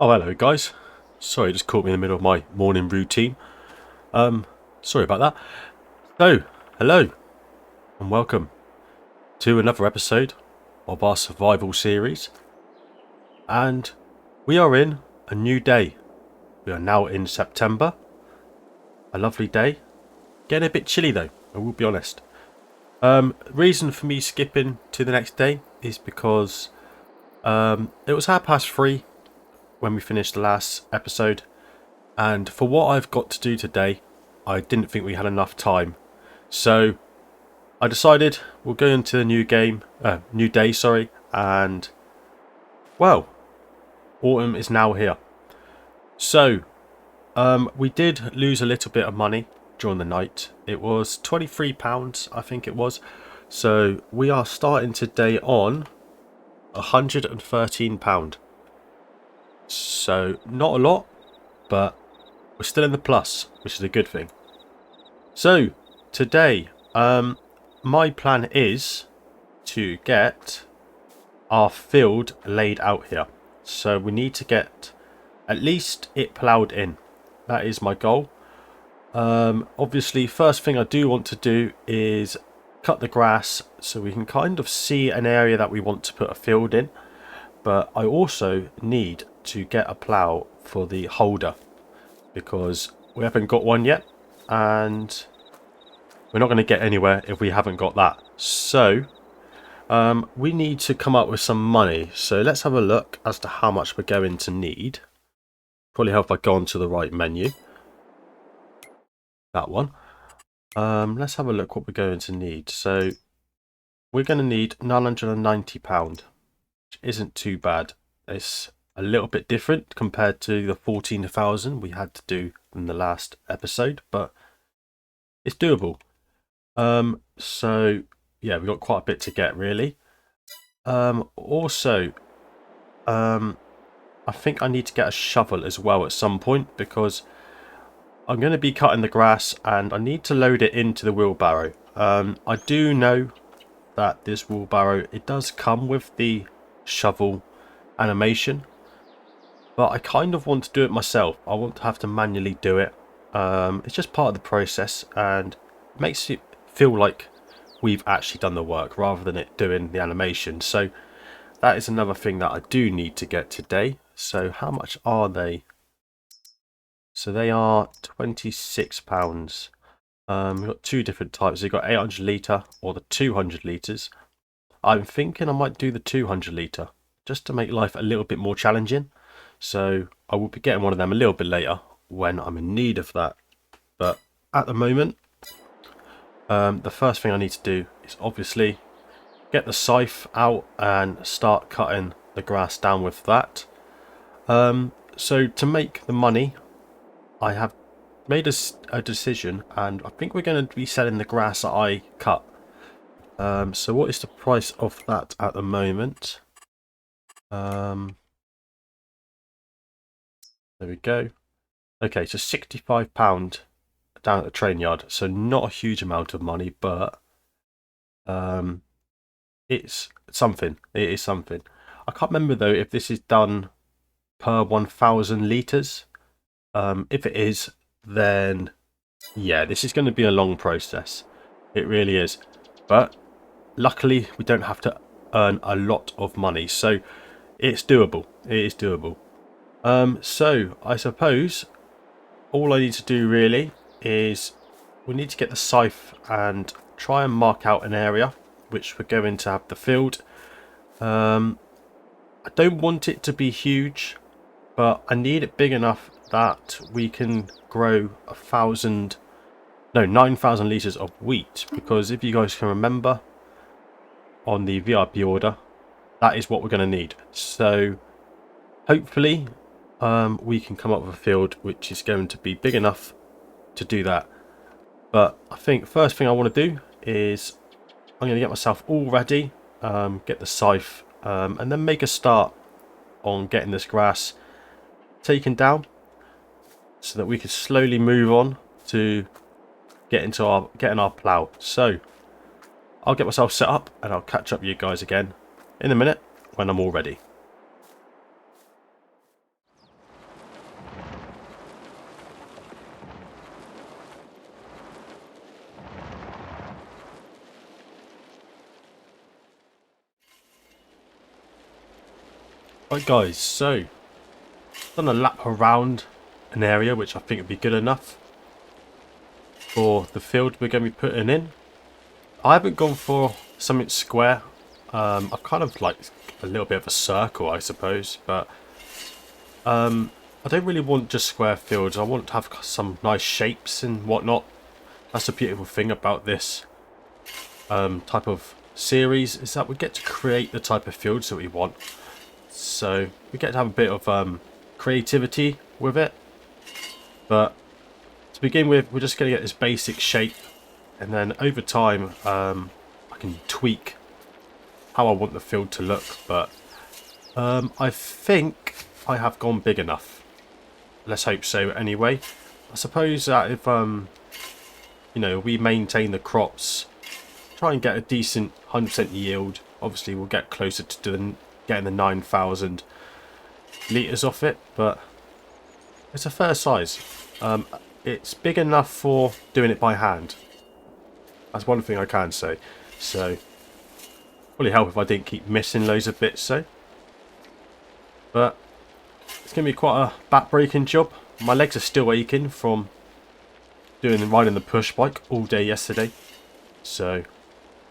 Oh, hello guys. Sorry, it just caught me in the middle of my morning routine. Sorry about that. So, hello and welcome to another episode of our survival series. And we are in a new day. We are now in September. A lovely day. Getting a bit chilly though, I will be honest. Reason for me skipping to the next day is because it was 3:30 when we finished the last episode. And for what I've got to do today, I didn't think we had enough time. So I decided we'll go into the new day, sorry, and well, autumn is now here. So we did lose a little bit of money during the night. It was £23, I think it was. So we are starting today on £113. So not a lot, but we're still in the plus, which is a good thing. So today, my plan is to get our field laid out here. So we need to get at least it ploughed in. That is my goal. Obviously, first thing I do want to do is cut the grass so we can kind of see an area that we want to put a field in. But I also need to get a plough for the holder because we haven't got one yet, and we're not going to get anywhere if we haven't got that. So we need to come up with some money. So let's have a look as to how much we're going to need. Probably help if I go onto the right menu. That one. Let's have a look what we're going to need. So we're going to need £990, which isn't too bad. It's a little bit different compared to the 14,000 we had to do in the last episode, but it's doable. So yeah, we've got quite a bit to get really. Also, I think I need to get a shovel as well at some point because I'm going to be cutting the grass and I need to load it into the wheelbarrow. I do know that this wheelbarrow, it does come with the shovel animation, but I kind of want to do it myself. I want to have to manually do it. It's just part of the process and it makes it feel like we've actually done the work rather than it doing the animation. So that is another thing that I do need to get today. So how much are they? So they are £26. We've got two different types. You've got 800 litre or the 200 litres. I'm thinking I might do the 200 litre just to make life a little bit more challenging. So I will be getting one of them a little bit later when I'm in need of that. But at the moment, the first thing I need to do is obviously get the scythe out and start cutting the grass down with that. So to make the money, I have made a decision, and I think we're going to be selling the grass that I cut. So what is the price of that at the moment? There we go. Okay, so £65 down at the train yard. So not a huge amount of money, but it's something. It is something. I can't remember though if this is done per 1,000 litres. If it is, then yeah, this is going to be a long process. It really is. But luckily, we don't have to earn a lot of money, so it's doable. It is doable. So I suppose all I need to do really is we need to get the scythe and try and mark out an area which we're going to have the field. I don't want it to be huge, but I need it big enough that we can grow 9,000 litres of wheat, because if you guys can remember on the VIP order, that is what we're going to need. So hopefully we can come up with a field which is going to be big enough to do that. But I think first thing I want to do is I'm going to get myself all ready, get the scythe, and then make a start on getting this grass taken down so that we can slowly move on to getting our plough. So I'll get myself set up and I'll catch up with you guys again in a minute when I'm all ready. Right guys, so done a lap around an area which I think would be good enough for the field we're going to be putting in. I haven't gone for something square. I've kind of like a little bit of a circle, I suppose, but I don't really want just square fields. I want to have some nice shapes and whatnot. That's the beautiful thing about this type of series, is that we get to create the type of fields that we want. So we get to have a bit of creativity with it. But to begin with, we're just going to get this basic shape, and then over time I can tweak how I want the field to look. But I think I have gone big enough. Let's hope so anyway. I suppose that if you know, we maintain the crops, try and get a decent 100% yield, obviously we'll get closer to getting the 9,000 litres off it, but it's a fair size. It's big enough for doing it by hand. That's one thing I can say. So probably help if I didn't keep missing loads of bits, so. But it's going to be quite a back-breaking job. My legs are still aching from riding the push bike all day yesterday, so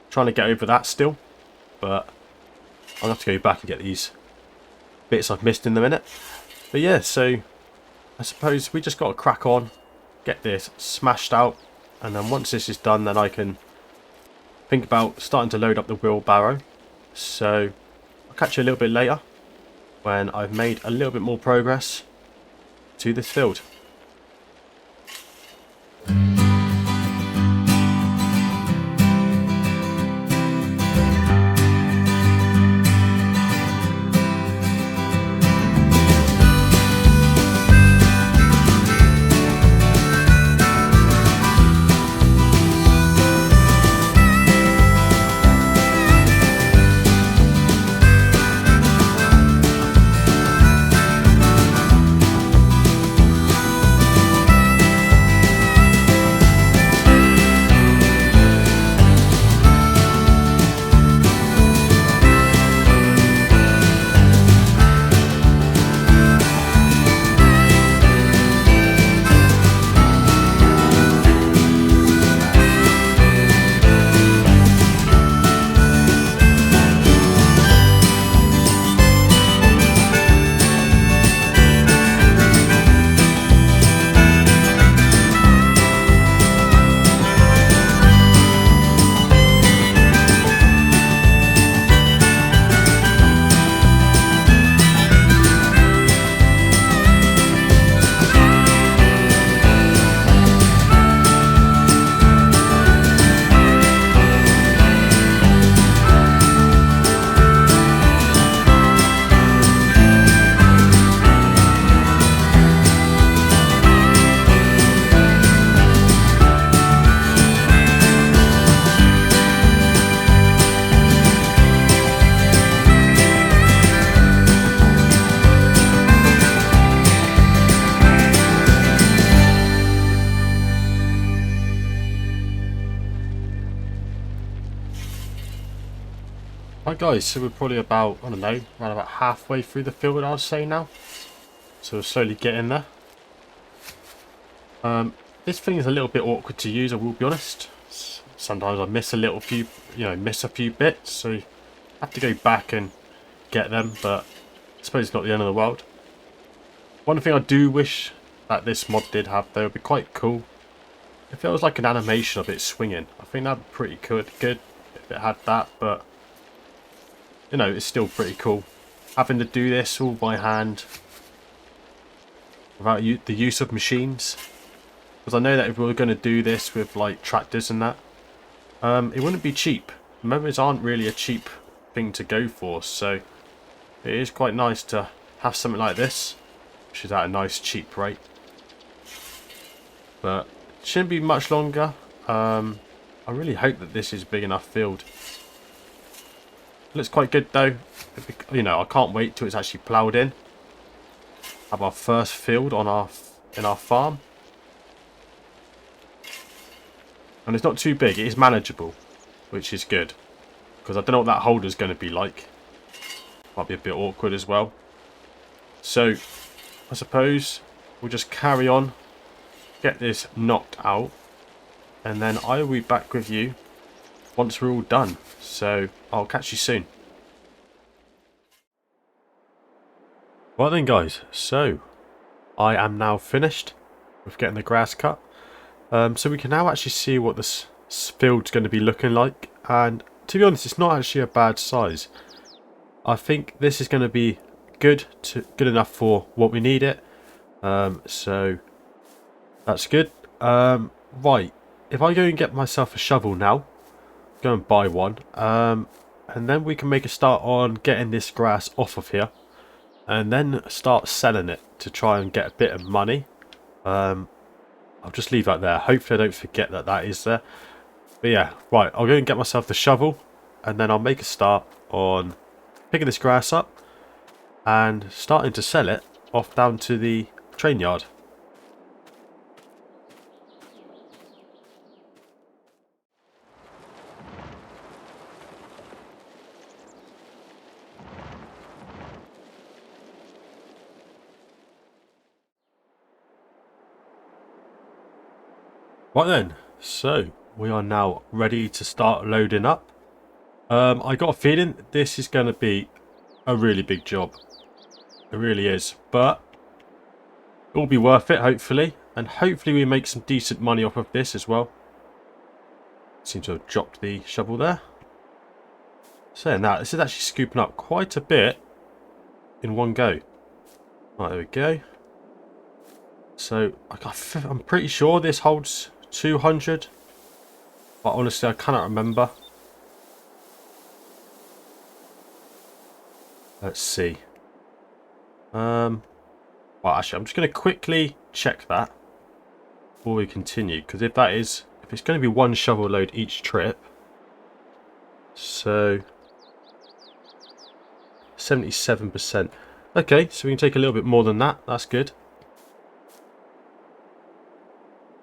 trying to get over that still. But I'll have to go back and get these bits I've missed in the minute. But yeah, so I suppose we just got to crack on, get this smashed out, and then once this is done, then I can think about starting to load up the wheelbarrow. So I'll catch you a little bit later when I've made a little bit more progress to this field. Right guys, so we're probably about, I don't know, around about halfway through the field, I'd say now. So we're slowly getting there. This thing is a little bit awkward to use, I will be honest. Sometimes I miss a few bits, so I have to go back and get them, but I suppose it's not the end of the world. One thing I do wish that this mod did have, though, would be quite cool if it was like an animation of it swinging. I think that'd be pretty good if it had that, but you know, it's still pretty cool having to do this all by hand without the use of machines. Because I know that if we were going to do this with like tractors and that, it wouldn't be cheap. Mowers aren't really a cheap thing to go for, so it is quite nice to have something like this, which is at a nice cheap rate. But it shouldn't be much longer. I really hope that this is a big enough field. Looks quite good though. You know, I can't wait till it's actually ploughed in. Have our first field on in our farm. And it's not too big, it is manageable, which is good. Because I don't know what that holder's going to be like. Might be a bit awkward as well. So I suppose we'll just carry on, get this knocked out, and then I will be back with you once we're all done. So I'll catch you soon. Well then guys, so I am now finished with getting the grass cut. So we can now actually see what this field's going to be looking like, and to be honest, it's not actually a bad size. I think this is going to be good enough for what we need it. So that's good. Right, if I go and get myself a shovel now, go and buy one, and then we can make a start on getting this grass off of here, and then start selling it to try and get a bit of money. I'll just leave that there. Hopefully I don't forget that that is there. But yeah, right, I'll go and get myself the shovel, and then I'll make a start on picking this grass up and starting to sell it off down to the train yard. Right then, so we are now ready to start loading up. I got a feeling this is going to be a really big job. It really is, but it will be worth it, hopefully, and hopefully we make some decent money off of this as well. Seem to have dropped the shovel there. Saying that, this is actually scooping up quite a bit in one go. Right, there we go. So I'm pretty sure this holds 200, but honestly I cannot remember. Let's see. Well, actually I'm just going to quickly check that before we continue, because if it's going to be one shovel load each trip, so 77%. Okay, so we can take a little bit more than that. That's good.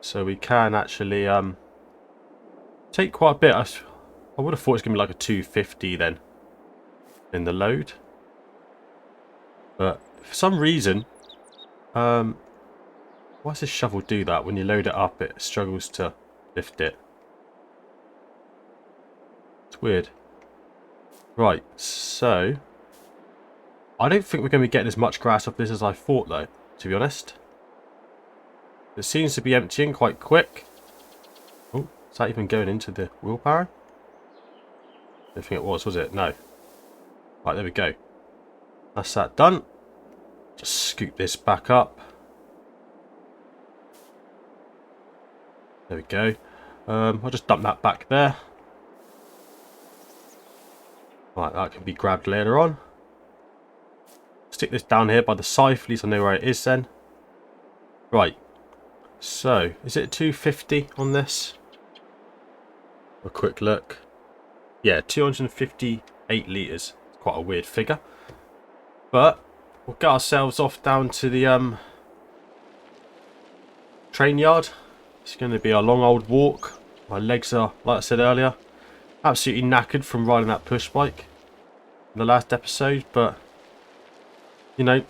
So we can actually take quite a bit. I would have thought it's going to be like a 250 then in the load. But for some reason, why does this shovel do that? When you load it up, it struggles to lift it. It's weird. Right, so I don't think we're going to be getting as much grass off this as I thought though, to be honest. It seems to be emptying quite quick. Oh, is that even going into the wheelbarrow? I don't think it was it? No. Right, there we go. That's that done. Just scoop this back up. There we go. I'll just dump that back there. Right, that can be grabbed later on. Stick this down here by the scythe, at least I know where it is then. Right. So, is it 250 on this? A quick look. Yeah, 258 litres. It's quite a weird figure. But we'll get ourselves off down to the train yard. It's going to be a long old walk. My legs are, like I said earlier, absolutely knackered from riding that push bike in the last episode. But, you know,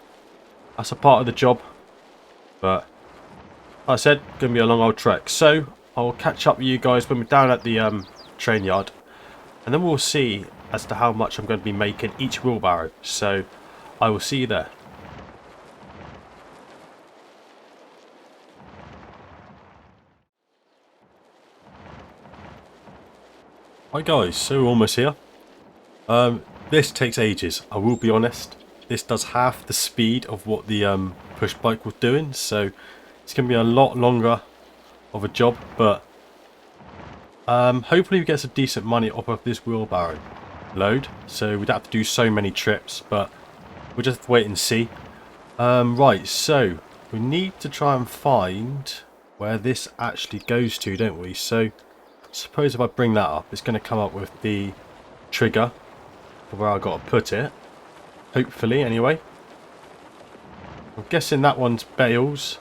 that's a part of the job. But like I said, going to be a long old trek. So I'll catch up with you guys when we're down at the train yard, and then we'll see as to how much I'm going to be making each wheelbarrow. So I will see you there. Hi guys, so we're almost here. This takes ages, I will be honest. This does half the speed of what the push bike was doing, so it's going to be a lot longer of a job, but hopefully we get some decent money off of this wheelbarrow load, so we don't have to do so many trips, but we'll just wait and see. Right, so we need to try and find where this actually goes to, don't we? So suppose if I bring that up, it's going to come up with the trigger for where I've got to put it, hopefully anyway. I'm guessing that one's bales.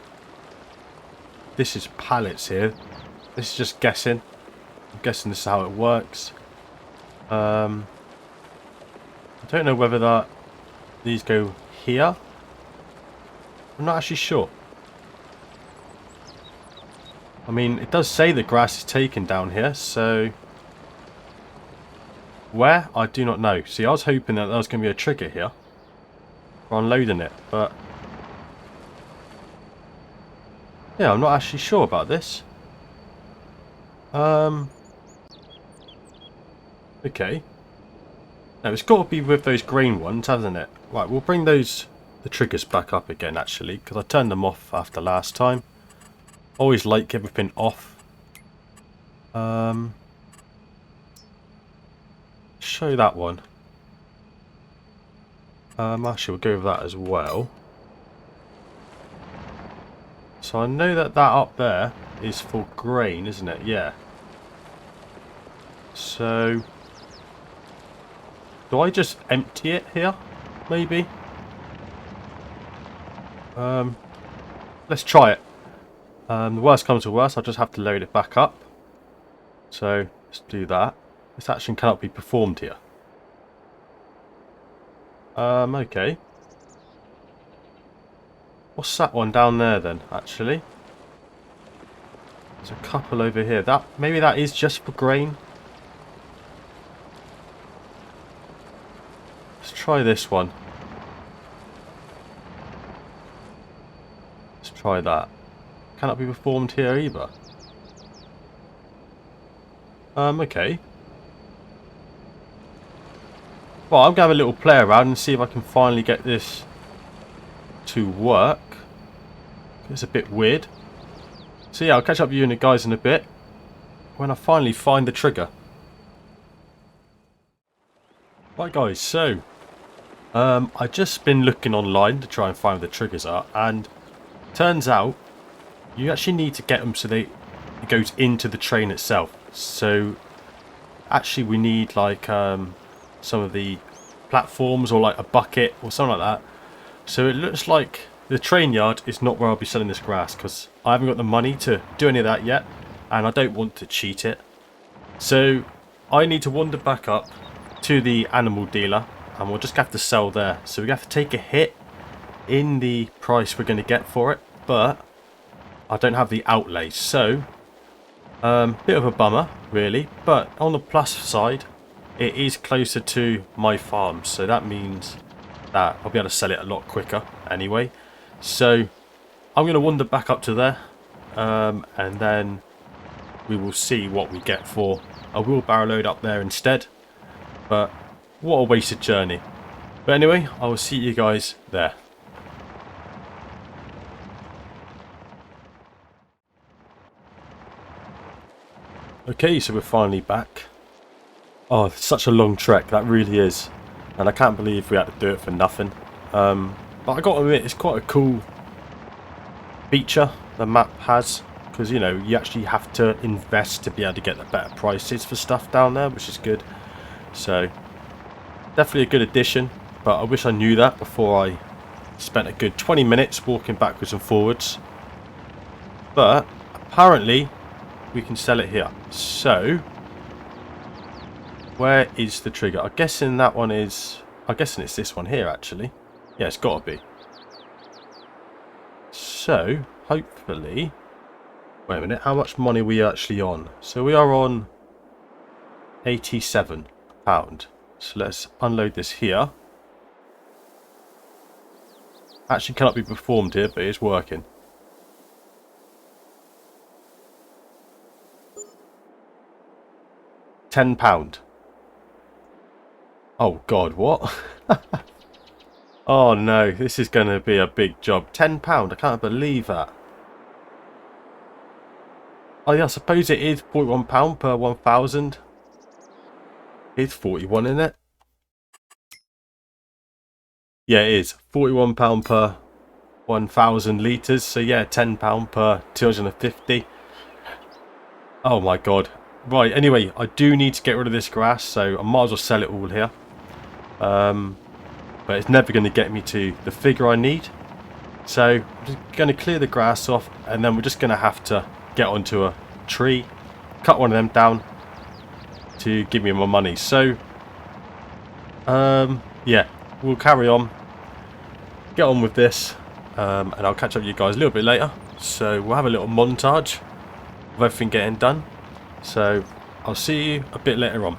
This is pallets here. This is just guessing. I'm guessing this is how it works. I don't know whether these go here I'm not actually sure. I mean, it does say the grass is taken down here, so... Where? I do not know. See, I was hoping that there was going to be a trigger here for unloading it, but... Yeah, I'm not actually sure about this. Okay. No, it's got to be with those green ones, hasn't it? Right, we'll bring the triggers back up again, actually, because I turned them off after last time. Always like everything off. Show that one. Actually, we'll go with that as well. So I know that up there is for grain, isn't it? Yeah. So... do I just empty it here? Maybe? Let's try it. The worst comes to worst, I'll just have to load it back up. So, let's do that. This action cannot be performed here. Okay. What's that one down there then, actually? There's a couple over here. Maybe that is just for grain. Let's try this one. Let's try that. Cannot be performed here either. Okay. Well, I'm going to have a little play around and see if I can finally get this to work. It's a bit weird. So yeah, I'll catch up with you and the guys in a bit when I finally find the trigger. Right guys, so I just been looking online to try and find where the triggers are, and turns out you actually need to get them so it goes into the train itself. So actually we need like some of the platforms or like a bucket or something like that. So it looks like the train yard is not where I'll be selling this grass, because I haven't got the money to do any of that yet, and I don't want to cheat it. So I need to wander back up to the animal dealer, and we'll just have to sell there. So we have to take a hit in the price we're going to get for it, but I don't have the outlay, so bit of a bummer really. But on the plus side, it is closer to my farm, so that means that I'll be able to sell it a lot quicker anyway. So I'm going to wander back up to there, and then we will see what we get for a wheelbarrow load up there instead. But what a wasted journey. But anyway, I will see you guys there. Okay, so we're finally back. Oh, it's such a long trek, that really is. And I can't believe we had to do it for nothing. But I got to admit, it's quite a cool feature the map has. Because, you know, you actually have to invest to be able to get the better prices for stuff down there, which is good. So, definitely a good addition. But I wish I knew that before I spent a good 20 minutes walking backwards and forwards. But, apparently, we can sell it here. So, where is the trigger? I'm guessing that one is... I'm guessing it's this one here, actually. Yeah, it's got to be. So, hopefully... Wait a minute, how much money are we actually on? So we are on £87. So let's unload this here. Actually cannot be performed here, but it's working. £10. Oh god, what? Oh no, this is going to be a big job. £10, I can't believe that. Oh yeah, I suppose it is £41 per 1,000. It's 41, isn't it? Yeah, it is. £41 per 1,000 litres. So yeah, £10 per 250. Oh my god. Right, anyway, I do need to get rid of this grass, so I might as well sell it all here. But it's never going to get me to the figure I need. So I'm just going to clear the grass off, and then we're just going to have to get onto a tree, cut one of them down to give me my money. So yeah, we'll carry on, get on with this, and I'll catch up with you guys a little bit later. So we'll have a little montage of everything getting done. So I'll see you a bit later on.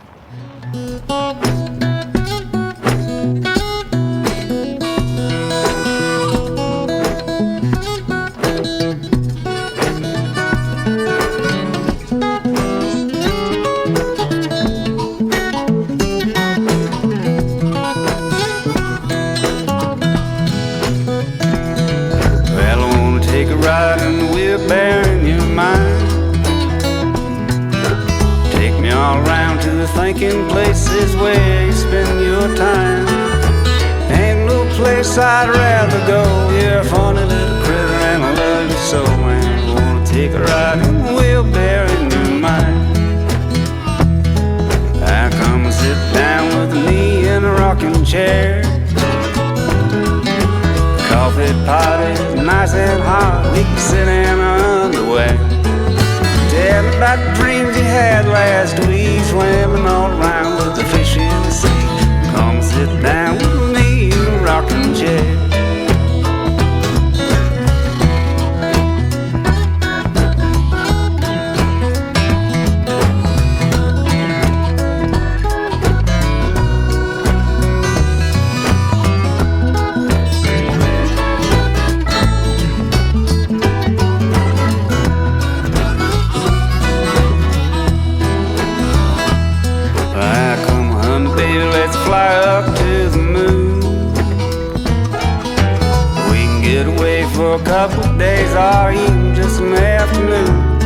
Thinking places where you spend your time. Ain't no place I'd rather go. You're a funny little critter and I love you so. And I wanna take a ride in the wheelbarrow in your mind. I come and sit down with me in a rocking chair. Coffee pot is nice and hot. We can sit in our underwear. Tell me about the dreams you had last week, swimming all around with the fish in the sea. Come sit down with me in a rocking chair. For a couple of days or even just an afternoon.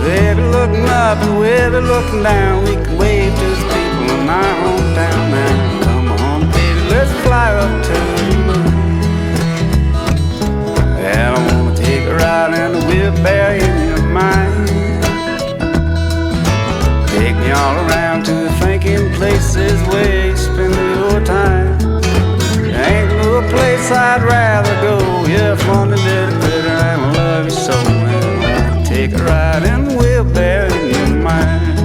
They'll be looking up and we'll be looking down. We can wave to the people in our hometown now. Come on, baby, let's fly up to the moon. And I wanna take a ride in the wheelbarrow in your mind. Take me all around to the thinking places where you spend your time. Ain't no place I'd rather go. You're a funny little critter and I love you so. And I wanna take a ride in the wheelbarrow in your mind.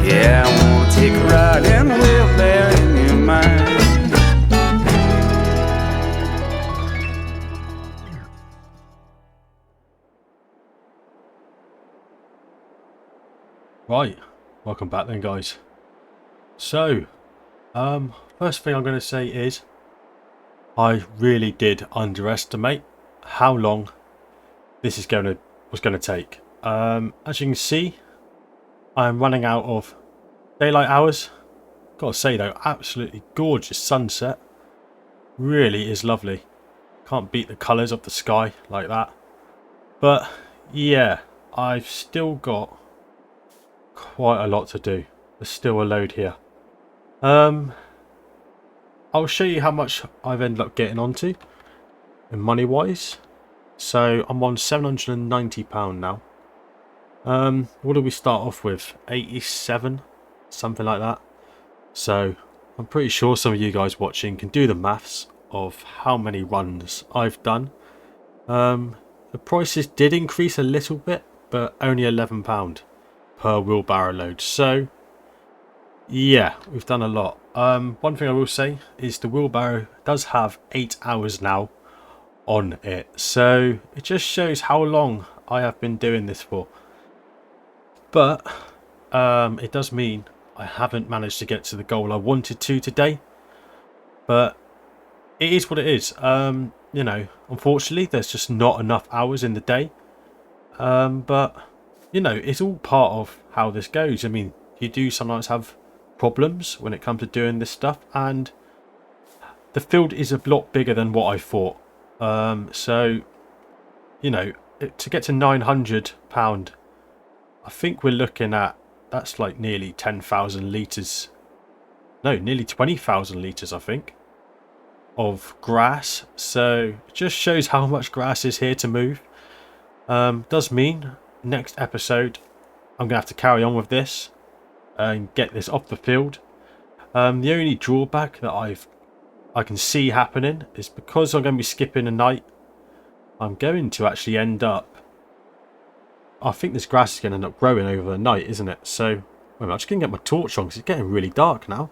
Yeah, I wanna take a ride in the wheelbarrow in your mind. Right, welcome back then, guys. So, first thing I'm going to say is I really did underestimate how long this was going to take. As you can see, I'm running out of daylight hours. Gotta say though, absolutely gorgeous sunset. Really is lovely. Can't beat the colours of the sky like that. But yeah, I've still got quite a lot to do. There's still a load here. I'll show you how much I've ended up getting onto in money wise. So I'm on £790 now. What do we start off with? 87, something like that. So I'm pretty sure some of you guys watching can do the maths of how many runs I've done. The prices did increase a little bit, but only £11 per wheelbarrow load. So yeah, we've done a lot. One thing I will say is the wheelbarrow does have 8 hours now on it, so it just shows how long I have been doing this for. But it does mean I haven't managed to get to the goal I wanted to today, but it is what it is. You know, unfortunately there's just not enough hours in the day, but you know, it's all part of how this goes. I mean, you do sometimes have problems when it comes to doing this stuff, and the field is a lot bigger than what I thought. So you know, to get to £900, I think we're looking at, that's like nearly 10,000 litres, no, nearly 20,000 litres I think, of grass. So it just shows how much grass is here to move. Does mean next episode I'm gonna have to carry on with this and get this off the field. The only drawback that I can see happening is because I'm going to be skipping a night, I'm going to actually end up, I think this grass is going to end up growing over the night, isn't it? So wait a minute, I'm just going to get my torch on because it's getting really dark now.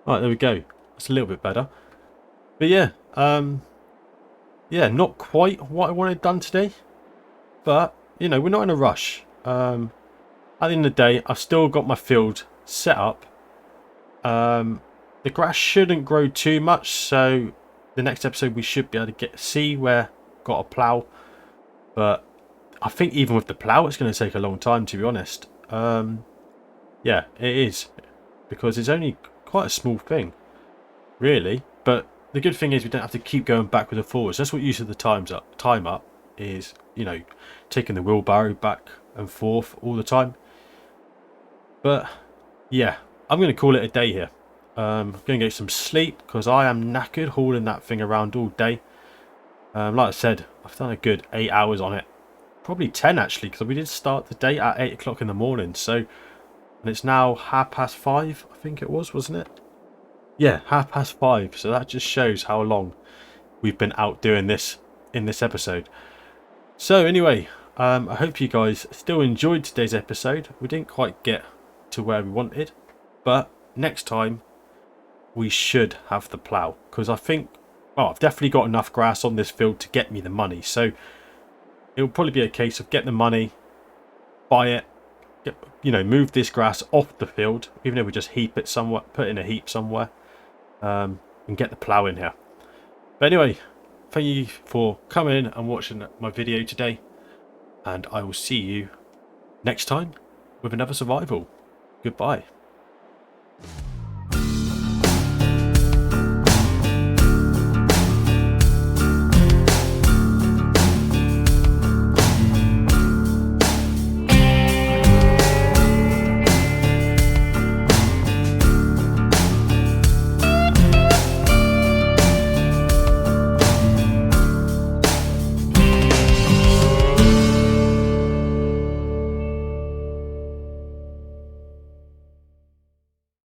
Right, there we go. That's a little bit better. But yeah, not quite what I wanted done today. But, you know, we're not in a rush. At the end of the day, I've still got my field set up. The grass shouldn't grow too much, so the next episode we should be able to see where got a plough. But I think even with the plough, it's going to take a long time, to be honest. Yeah, it is, because it's only quite a small thing, really. But the good thing is we don't have to keep going backwards and forwards. That's what uses the time up is, you know, taking the wheelbarrow back and forth all the time. But yeah, I'm going to call it a day here. I'm going to get some sleep because I am knackered hauling that thing around all day. Like I said, I've done a good 8 hours on it. Probably 10 actually, because we did start the day at 8 o'clock in the morning. So, and it's now 5:30, I think it was, wasn't it? Yeah, 5:30. So that just shows how long we've been out doing this in this episode. So anyway, I hope you guys still enjoyed today's episode. We didn't quite get to where we wanted, but next time we should have the plough, because I think, well, I've definitely got enough grass on this field to get me the money. So it'll probably be a case of get the money, buy it, move this grass off the field, even if we just heap it somewhere, put in a heap somewhere, and get the plough in here. But anyway, thank you for coming in and watching my video today, and I will see you next time with another survival. Goodbye.